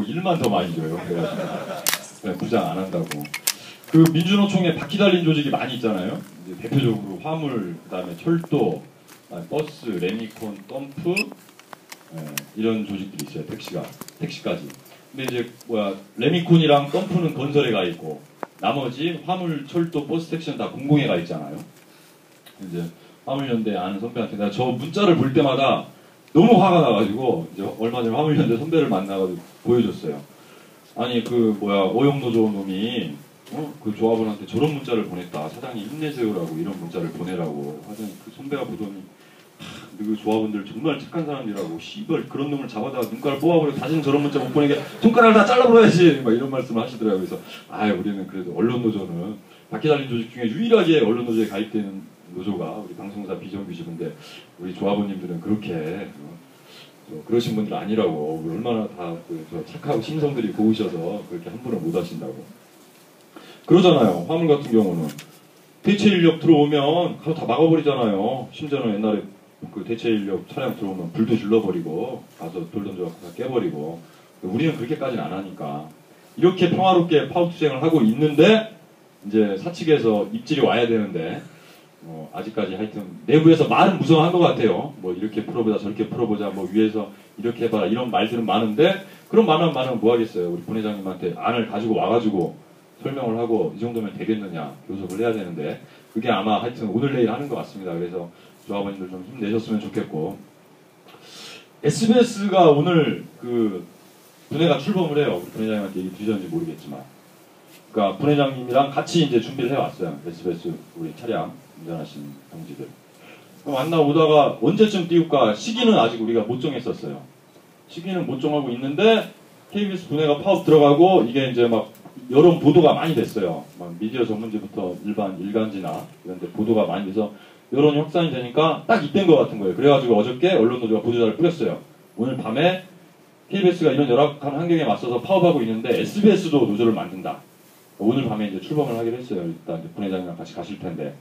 일만 더 많이 줘요. 그래가지고 그냥 부장 안 한다고. 그 민주노총에 바퀴 달린 조직이 많이 있잖아요. 이제 대표적으로 화물, 그다음에 철도, 버스, 레미콘, 덤프 이런 조직들이 있어요. 택시까지. 근데 이제 레미콘이랑 덤프는 건설에 가 있고 나머지 화물, 철도, 버스, 택시는 다 공공에 가 있잖아요. 이제 화물연대 아는 선배한테 내가 저 문자를 볼 때마다 너무 화가 나가지고 이제 얼마 전에 화물연대 선배를 만나가지고 보여줬어요. 아니 오영노조 놈이 그 조합원한테 저런 문자를 보냈다. 사장님 힘내세요라고 이런 문자를 보내라고 하더니 그 선배가 보더니 그 조합원들 정말 착한 사람이라고 씨발 그런 놈을 잡아다 눈가를 뽑아버려 다시는 저런 문자 못 보내게 손가락을 다 잘라버려야지 막 이런 말씀을 하시더라고요. 그래서 우리는 그래도 언론노조는 바퀴 달린 조직 중에 유일하게 언론노조에 가입되는 노조가 우리 방송사 비정규직인데 우리 조합원님들은 그렇게 그러신 분들 아니라고 얼마나 다 착하고 심성들이 고우셔서 그렇게 함부로 못 하신다고 그러잖아요. 화물 같은 경우는 대체 인력 들어오면 가서 다 막아버리잖아요. 심지어는 옛날에 그 대체 인력 차량 들어오면 불도 질러버리고 가서 돌 던져갖고 다 깨버리고 우리는 그렇게까지는 안 하니까 이렇게 평화롭게 파업투쟁을 하고 있는데 이제 사측에서 입질이 와야 되는데 아직까지 하여튼 내부에서 말은 무성한 것 같아요. 뭐 이렇게 풀어보자 저렇게 풀어보자 뭐 위에서 이렇게 해봐라 이런 말들은 많은데 그런 말만 많으면 뭐 하겠어요. 우리 부회장님한테 안을 가지고 와가지고 설명을 하고 이 정도면 되겠느냐 교섭을 해야 되는데 그게 아마 하여튼 오늘 내일 하는 것 같습니다. 그래서 조합원님들 좀 힘내셨으면 좋겠고 SBS가 오늘 그 분회가 출범을 해요. 우리 분회장님한테 얘기 드렸는지 모르겠지만 그러니까 분회장님이랑 같이 이제 준비를 해왔어요. SBS 우리 차량 운전하신 동지들 만나보다가 언제쯤 띄울까 시기는 아직 우리가 못 정했었어요. 시기는 못 정하고 있는데 KBS 분회가 파업 들어가고 이게 이제 막 여론 보도가 많이 됐어요. 막 미디어 전문지부터 일간지나 이런 데 보도가 많이 돼서 여론이 확산이 되니까 딱 이때인 것 같은 거예요. 그래가지고 어저께 언론노조가 보도자를 뿌렸어요. 오늘 밤에 KBS가 이런 열악한 환경에 맞서서 파업하고 있는데 SBS도 노조를 만든다. 오늘 밤에 이제 출범을 하기로 했어요. 일단 분회장이랑 같이 가실 텐데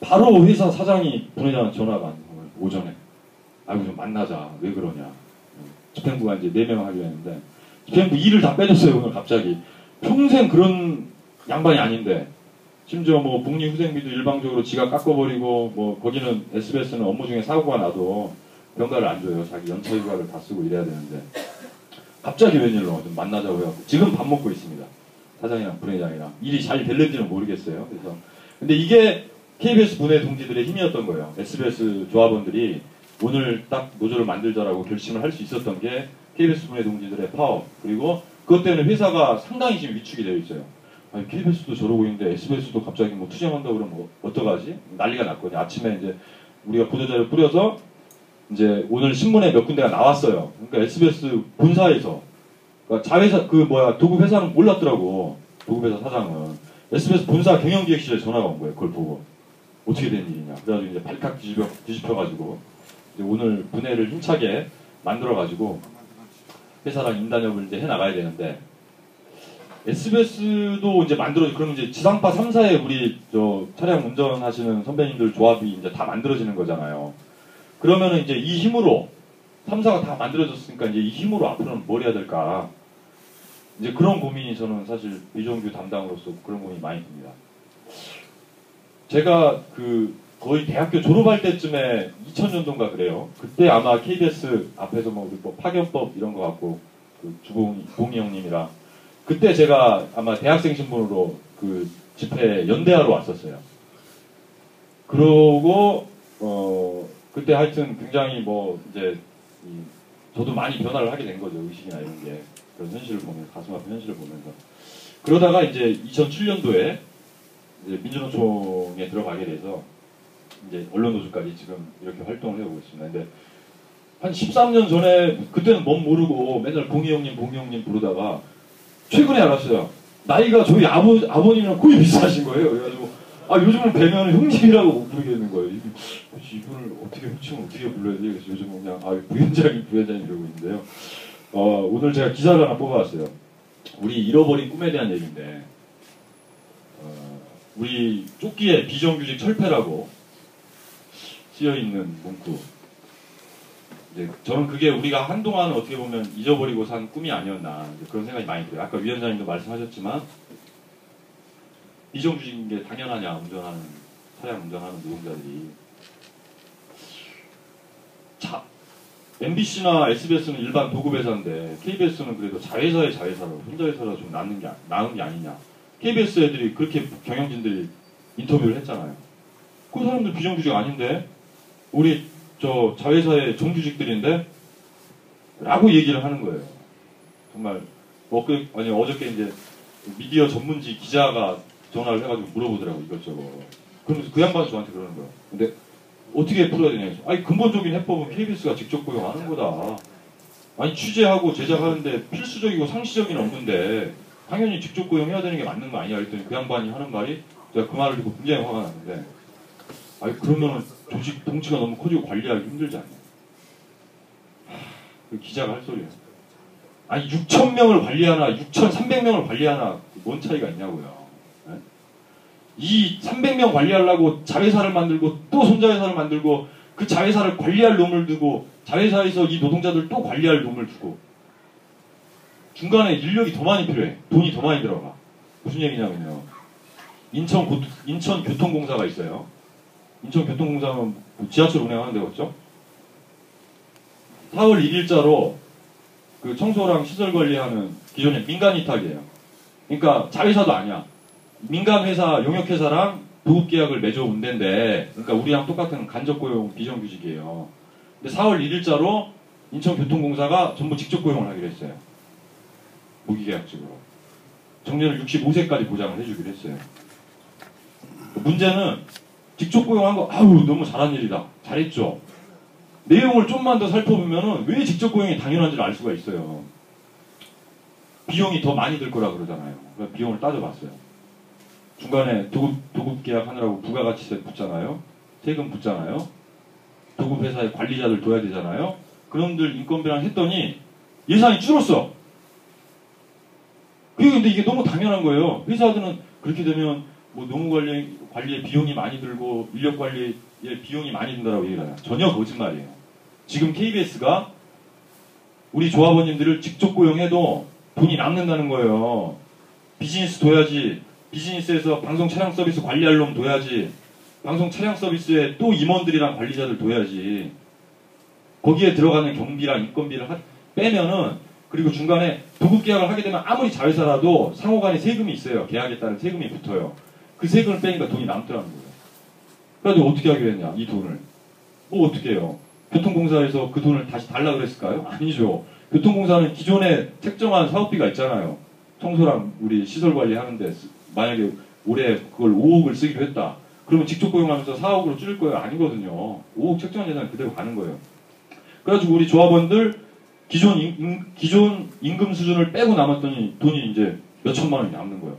바로 회사 사장이 분회장한테 전화가 안 오늘 오전에 아이고 좀 만나자. 왜 그러냐. 집행부가 이제 4명 하기로 했는데 집행부 일을 다 빼줬어요. 오늘 갑자기. 평생 그런 양반이 아닌데 심지어 뭐 복리후생비도 일방적으로 지가 깎아버리고 뭐 거기는 SBS는 업무 중에 사고가 나도 병가를 안 줘요. 자기 연차 휴가를 다 쓰고 이래야 되는데 갑자기 웬일로 좀 만나자고 해갖고 지금 밥 먹고 있습니다. 사장이랑 부회장이랑 일이 잘 될는지는 모르겠어요. 그래서 근데 이게 KBS 분회 동지들의 힘이었던 거예요. SBS 조합원들이 오늘 딱 노조를 만들자라고 결심을 할 수 있었던 게 KBS 분회 동지들의 파업 그리고 그것 때문에 회사가 상당히 지금 위축이 되어 있어요. 아니, KBS도 저러고 있는데 SBS도 갑자기 뭐 투쟁한다고 그러면 뭐 어떡하지? 난리가 났거든요. 아침에 이제 우리가 보도자를 뿌려서 이제 오늘 신문에 몇 군데가 나왔어요. 그러니까 SBS 본사에서 그러니까 자회사 도급 회사는 몰랐더라고. 도급 회사 사장은 SBS 본사 경영기획실에 전화가 온 거예요. 그걸 보고 어떻게 된 일이냐. 그래가지고 이제 발칵 뒤집혀가지고 이제 오늘 분해를 힘차게 만들어가지고 회사랑 인단협을 이제 해 나가야 되는데 SBS도 이제 그럼 이제 지상파 3사에 우리 차량 운전하시는 선배님들 조합이 이제 다 만들어지는 거잖아요. 그러면은 이제 이 힘으로 3사가 다 만들어졌으니까 이제 이 힘으로 앞으로는 뭘 해야 될까? 이제 그런 고민이 저는 사실 비정규 담당으로서 그런 고민이 많이 듭니다. 제가 거의 대학교 졸업할 때쯤에 2000년도인가 그래요. 그때 아마 KBS 앞에서 뭐 파견법 이런 거 갖고 주봉이 형님이랑 그때 제가 아마 대학생 신분으로 집회 연대하러 왔었어요. 그러고 그때 하여튼 굉장히 이제 저도 많이 변화를 하게 된 거죠. 의식이나 이런 게 그런 현실을 보면서 가슴 아픈 현실을 보면서 그러다가 이제 2007년도에 이제 민주노총에 들어가게 돼서 이제 언론노조까지 지금 이렇게 활동을 해오고 있습니다. 근데 한 13년 전에 그때는 뭔 모르고 맨날 봉이 형님 부르다가 최근에 알았어요. 나이가 저희 아버님이랑 거의 비슷하신 거예요. 그래가지고 요즘은 뵈면 형님이라고 못 부르겠는 거예요. 이분을 어떻게 호칭을 어떻게 불러야 지 그래서 요즘은 그냥 부위원장이 이러고 있는데요. 오늘 제가 기사를 하나 뽑아왔어요. 우리 잃어버린 꿈에 대한 얘기인데 우리 조끼에 비정규직 철폐라고 쓰여있는 문구 이제 저는 그게 우리가 한동안 어떻게 보면 잊어버리고 산 꿈이 아니었나 그런 생각이 많이 들어요. 아까 위원장님도 말씀하셨지만 비정규직인 게 당연하냐 차량 운전하는 노동자들이. 자, MBC나 SBS는 일반 도급 회사인데 KBS는 그래도 자회사의 자회사로 혼자 회사로 좀 나은 게 아니냐. KBS 애들이 그렇게 경영진들이 인터뷰를 했잖아요. 그 사람들 비정규직 아닌데 우리 저 자회사의 정규직들인데 라고 얘기를 하는 거예요. 정말 어저께 이제 미디어 전문지 기자가 전화를 해가지고 물어보더라고 이것저것. 그러면서 그 양반이 저한테 그러는 거예요. 근데 어떻게 풀어야 되냐 해서 아니 근본적인 해법은 KBS가 직접 고용하는 거다. 아니 취재하고 제작하는데 필수적이고 상시적인 업무인데 당연히 직접 고용해야 되는 게 맞는 거 아니야 그랬더니 그 양반이 하는 말이 제가 그 말을 듣고 굉장히 화가 났는데 아니 그러면은 조직 덩치가 너무 커지고 관리하기 힘들지 않냐. 그 기자가 할 소리야. 아니 6,000명을 관리하나 6,300명을 관리하나 뭔 차이가 있냐고요. 네? 이 300명 관리하려고 자회사를 만들고 또 손자회사를 만들고 그 자회사를 관리할 놈을 두고 자회사에서 이 노동자들 또 관리할 놈을 두고 중간에 인력이 더 많이 필요해. 돈이 더 많이 들어가. 무슨 얘기냐면요. 인천교통공사가 있어요. 인천교통공사는 지하철 운행하는 데였죠. 4월 1일자로 그 청소랑 시설 관리하는 기존의 민간 위탁이에요. 그러니까 자회사도 아니야. 민간 회사, 용역회사랑 도급 계약을 맺어온 데인데, 그러니까 우리랑 똑같은 간접 고용 비정규직이에요. 근데 4월 1일자로 인천교통공사가 전부 직접 고용을 하기로 했어요. 무기계약직으로. 정년을 65세까지 보장을 해주기로 했어요. 문제는 직접 고용한 거, 아우, 너무 잘한 일이다. 잘했죠. 내용을 좀만 더 살펴보면은 왜 직접 고용이 당연한지를 알 수가 있어요. 비용이 더 많이 들 거라 그러잖아요. 그래서 비용을 따져봤어요. 중간에 도급 계약하느라고 부가가치세 붙잖아요. 세금 붙잖아요. 도급 회사의 관리자들 둬야 되잖아요. 그놈들 인건비랑 했더니 예산이 줄었어. 근데 이게 너무 당연한 거예요. 회사들은 그렇게 되면 뭐 노무관리에 비용이 많이 들고 인력 관리에 비용이 많이 든다라고 얘기를 하냐. 전혀 거짓말이에요. 지금 KBS가 우리 조합원님들을 직접 고용해도 돈이 남는다는 거예요. 비즈니스 둬야지. 비즈니스에서 방송 차량 서비스 관리할 놈 둬야지. 방송 차량 서비스에 또 임원들이랑 관리자들 둬야지. 거기에 들어가는 경비랑 인건비를 빼면은 그리고 중간에 도급 계약을 하게 되면 아무리 자회사라도 상호간에 세금이 있어요. 계약에 따른 세금이 붙어요. 그 세금을 빼니까 돈이 남더라는 거예요. 그래가지고 어떻게 하기로 했냐, 이 돈을. 뭐 어떻게 해요? 교통공사에서 그 돈을 다시 달라 그랬을까요? 아니죠. 교통공사는 기존에 책정한 사업비가 있잖아요. 청소랑 우리 시설 관리하는데 만약에 올해 그걸 5억을 쓰기로 했다. 그러면 직접 고용하면서 4억으로 줄일 거예요? 아니거든요. 5억 책정한 예산은 그대로 가는 거예요. 그래가지고 우리 조합원들 기존 임금 수준을 빼고 남았더니 돈이 이제 몇 천만 원이 남는 거예요.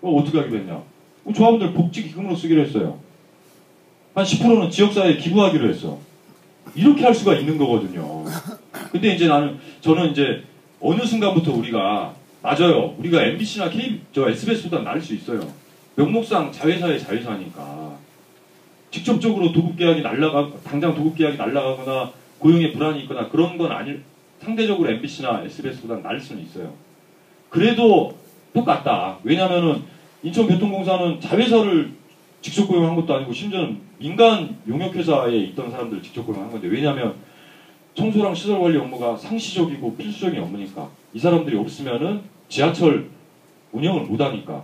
어떻게 하기로 했냐? 조합원들 복지기금으로 쓰기로 했어요. 한 10%는 지역사회에 기부하기로 했어. 이렇게 할 수가 있는 거거든요. 근데 이제 저는 이제 어느 순간부터 우리가 맞아요. 우리가 MBC나 SBS보다 나을 수 있어요. 명목상 자회사의 자회사니까. 직접적으로 당장 도급 계약이 날아가거나 고용에 불안이 있거나 그런 건 상대적으로 MBC나 SBS보다 나을 수는 있어요. 그래도 똑같다. 왜냐면은 인천교통공사는 자회사를 직접 고용한 것도 아니고 심지어는 민간 용역회사에 있던 사람들을 직접 고용한 건데 왜냐면 청소랑 시설 관리 업무가 상시적이고 필수적인 업무니까 이 사람들이 없으면은 지하철 운영을 못하니까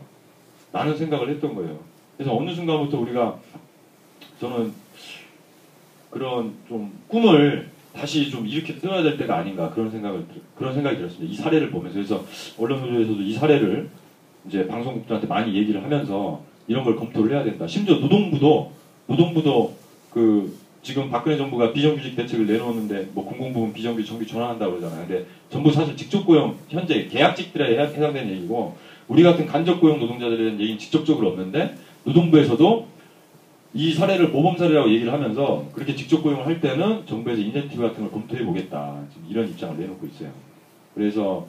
라는 생각을 했던 거예요. 그래서 어느 순간부터 저는 그런 좀 꿈을 다시 좀 이렇게 세워야 될 때가 아닌가 그런 생각이 들었습니다. 이 사례를 보면서. 그래서 언론노조에서도 이 사례를 이제 방송국들한테 많이 얘기를 하면서 이런 걸 검토를 해야 된다. 심지어 노동부도 지금 박근혜 정부가 비정규직 대책을 내놓았는데 뭐 공공부문 비정규직 정규 전환한다고 그러잖아요. 근데 전부 사실 직접 고용 현재 계약직들에 해당되는 얘기고 우리 같은 간접 고용 노동자들에 대한 얘기는 직접적으로 없는데 노동부에서도 이 사례를 모범 사례라고 얘기를 하면서 그렇게 직접 고용을 할 때는 정부에서 인센티브 같은 걸 검토해 보겠다. 지금 이런 입장을 내놓고 있어요. 그래서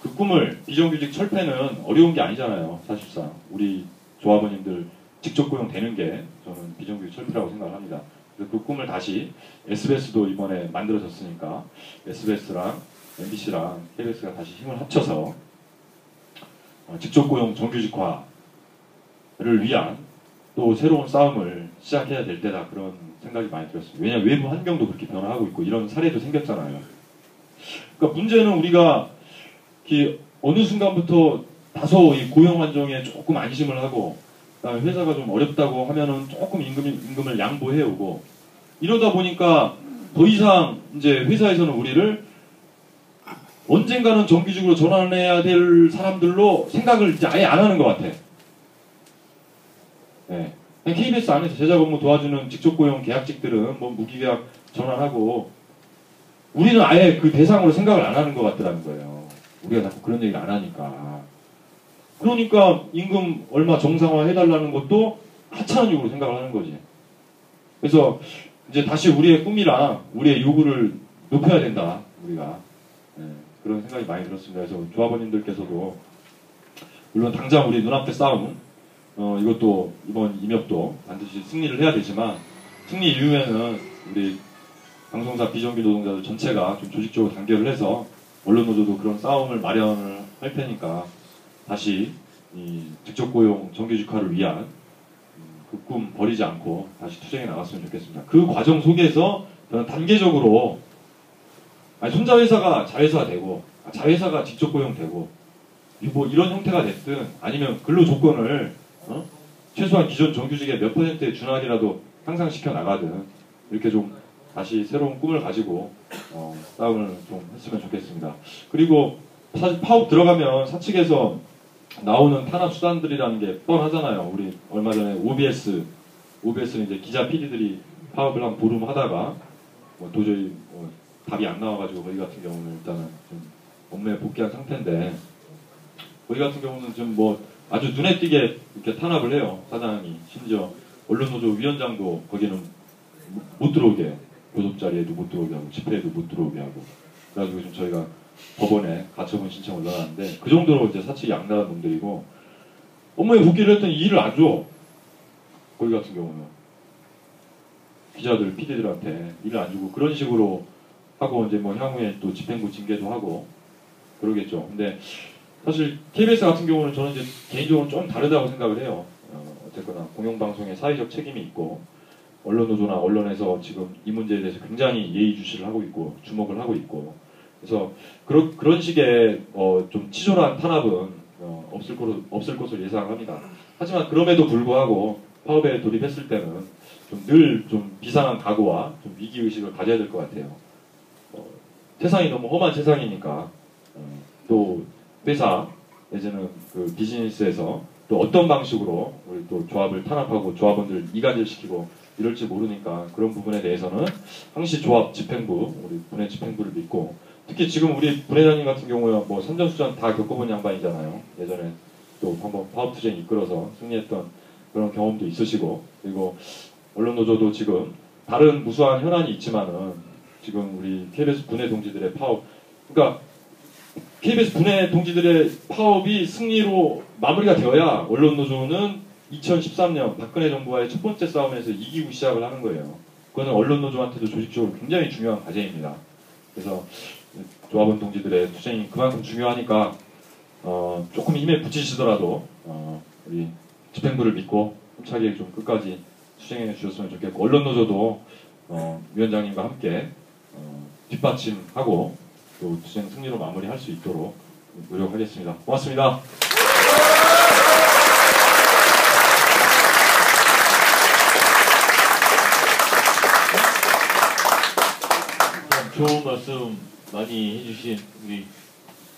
그 꿈을 비정규직 철폐는 어려운 게 아니잖아요. 사실상 우리 조합원님들 직접 고용 되는 게 저는 비정규직 철폐라고 생각을 합니다. 그래서 그 꿈을 다시 SBS도 이번에 만들어졌으니까 SBS랑 MBC랑 KBS가 다시 힘을 합쳐서 직접 고용 정규직화를 위한 또 새로운 싸움을 시작해야 될 때다, 그런 생각이 많이 들었습니다. 왜냐하면 외부 환경도 그렇게 변화하고 있고 이런 사례도 생겼잖아요. 그러니까 문제는 우리가 어느 순간부터 다소 이 고용 환경에 조금 안심을 하고, 그다음에 회사가 좀 어렵다고 하면은 조금 임금을 양보해오고, 이러다 보니까 더 이상 이제 회사에서는 우리를 언젠가는 정규직으로 전환해야 될 사람들로 생각을 이제 아예 안 하는 것 같아. 네. KBS 안에서 제작 업무 도와주는 직접 고용 계약직들은 뭐 무기계약 전환하고, 우리는 아예 그 대상으로 생각을 안 하는 것 같더라는 거예요. 우리가 자꾸 그런 얘기를 안 하니까. 그러니까 임금 얼마 정상화 해달라는 것도 하찮은 요구로 생각을 하는 거지. 그래서 이제 다시 우리의 꿈이랑 우리의 요구를 높여야 된다, 우리가. 네, 그런 생각이 많이 들었습니다. 그래서 조합원님들께서도 물론 당장 우리 눈앞에 싸움, 이것도 이번 임협도 반드시 승리를 해야 되지만, 승리 이후에는 우리 방송사 비정규 노동자들 전체가 좀 조직적으로 단결을 해서 언론노조도 그런 싸움을 마련을 할 테니까 다시 이 직접 고용 정규직화를 위한 그 꿈 버리지 않고 다시 투쟁해 나갔으면 좋겠습니다. 그 과정 속에서 저는 단계적으로 손자회사가 자회사되고, 자회사가 직접 고용되고, 뭐 이런 형태가 됐든, 아니면 근로 조건을 최소한 기존 정규직의 몇 %의 준하기라도 향상시켜 나가든, 이렇게 좀 다시 새로운 꿈을 가지고 싸움을 좀 했으면 좋겠습니다. 그리고 사실 파업 들어가면 사측에서 나오는 탄압 수단들이라는 게 뻔하잖아요. 우리 얼마 전에 OBS는 이제 기자 PD들이 파업을 한 보름 하다가 도저히 답이 안 나와가지고 거기 같은 경우는 일단은 좀 업무에 복귀한 상태인데, 거기 같은 경우는 좀 아주 눈에 띄게 이렇게 탄압을 해요, 사장이. 심지어 언론노조 위원장도 거기는 못 들어오게 해요. 교섭 자리에도 못 들어오게 하고, 집회에도 못 들어오게 하고. 그래가지고 지금 저희가 법원에 가처분 신청을 넣어놨는데, 그 정도로 이제 사측이 양다른 놈들이고, 업무에 복귀를 했더니 일을 안 줘. 거기 같은 경우는. 기자들, PD들한테 일을 안 주고, 그런 식으로 하고, 이제 향후에 또 집행부 징계도 하고, 그러겠죠. 근데 사실 KBS 같은 경우는 저는 이제 개인적으로 좀 다르다고 생각을 해요. 어쨌거나 공영방송에 사회적 책임이 있고, 언론노조나 언론에서 지금 이 문제에 대해서 굉장히 예의주시를 하고 있고 주목을 하고 있고, 그래서 그런 식의 좀 치졸한 탄압은 없을 것으로 예상합니다. 하지만 그럼에도 불구하고 파업에 돌입했을 때는 좀 늘 좀 비상한 각오와 좀 위기의식을 가져야 될 것 같아요. 세상이 너무 험한 세상이니까, 또 회사 내지는 그 비즈니스에서 또 어떤 방식으로 우리 또 조합을 탄압하고 조합원들 이간질시키고 이럴지 모르니까, 그런 부분에 대해서는 항시 조합 집행부, 우리 분해 집행부를 믿고, 특히 지금 우리 분회장님 같은 경우에 선전수전 다 겪어본 양반이잖아요. 예전에 또 한번 파업투쟁 이끌어서 승리했던 그런 경험도 있으시고, 그리고 언론노조도 지금 다른 무수한 현안이 있지만은 지금 우리 KBS 분해 동지들의 파업, 그러니까 KBS 분해 동지들의 파업이 승리로 마무리가 되어야 언론노조는 2013년 박근혜 정부와의 첫 번째 싸움에서 이기고 시작을 하는 거예요. 그거는 언론노조한테도 조직적으로 굉장히 중요한 과제입니다. 그래서 조합원 동지들의 투쟁이 그만큼 중요하니까 조금 힘에 부치시더라도 우리 집행부를 믿고 힘차게 좀 끝까지 투쟁해 주셨으면 좋겠고, 언론노조도 위원장님과 함께 뒷받침하고 또 투쟁 승리로 마무리할 수 있도록 노력하겠습니다. 고맙습니다. 좋은 말씀 많이 해주신 우리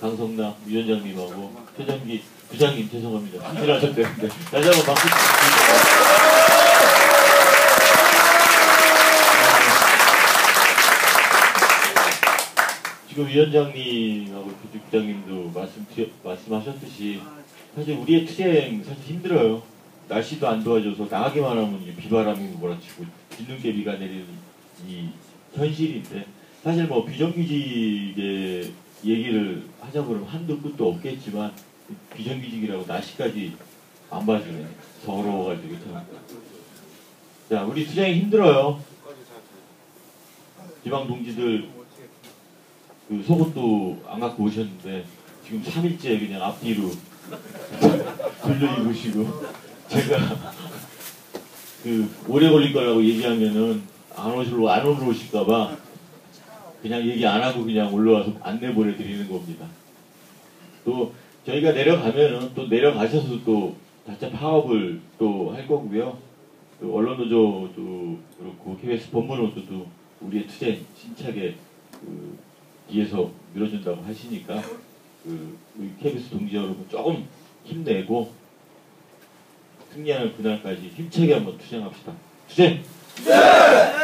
강성남 위원장님하고 최정기 부장님, 죄송합니다. 신실하셨대는데 다시 한번 박수 부탁드립니다. 지금 위원장님하고 부장님도 말씀하셨듯이 사실 우리의 투쟁 사실 힘들어요. 날씨도 안 도와줘서 나가기만 하면 이제 비바람이 몰아치고 빗눈개비가 내리는 이 현실인데, 사실 비정규직의 얘기를 하자 그러면 한도 끝도 없겠지만, 비정규직이라고 날씨까지 안 봐주네. 더러워가지고 참. 자, 우리 투쟁이 힘들어요. 지방 동지들 그 속옷도 안 갖고 오셨는데 지금 3일째 그냥 앞뒤로 돌려 입으시고 제가 그 오래 걸릴 거라고 얘기하면은 안 오실까봐 그냥 얘기 안 하고 그냥 올라와서 안내 보내드리는 겁니다. 또 저희가 내려가면은 또 내려가셔서 또 자체 파업을 또 할 거고요. 또 언론노조도 그렇고 KBS 본부노조도 우리의 투쟁 힘차게 그 뒤에서 밀어준다고 하시니까 그 우리 KBS 동지 여러분 조금 힘내고 승리하는 그날까지 힘차게 한번 투쟁합시다. 투쟁! 네!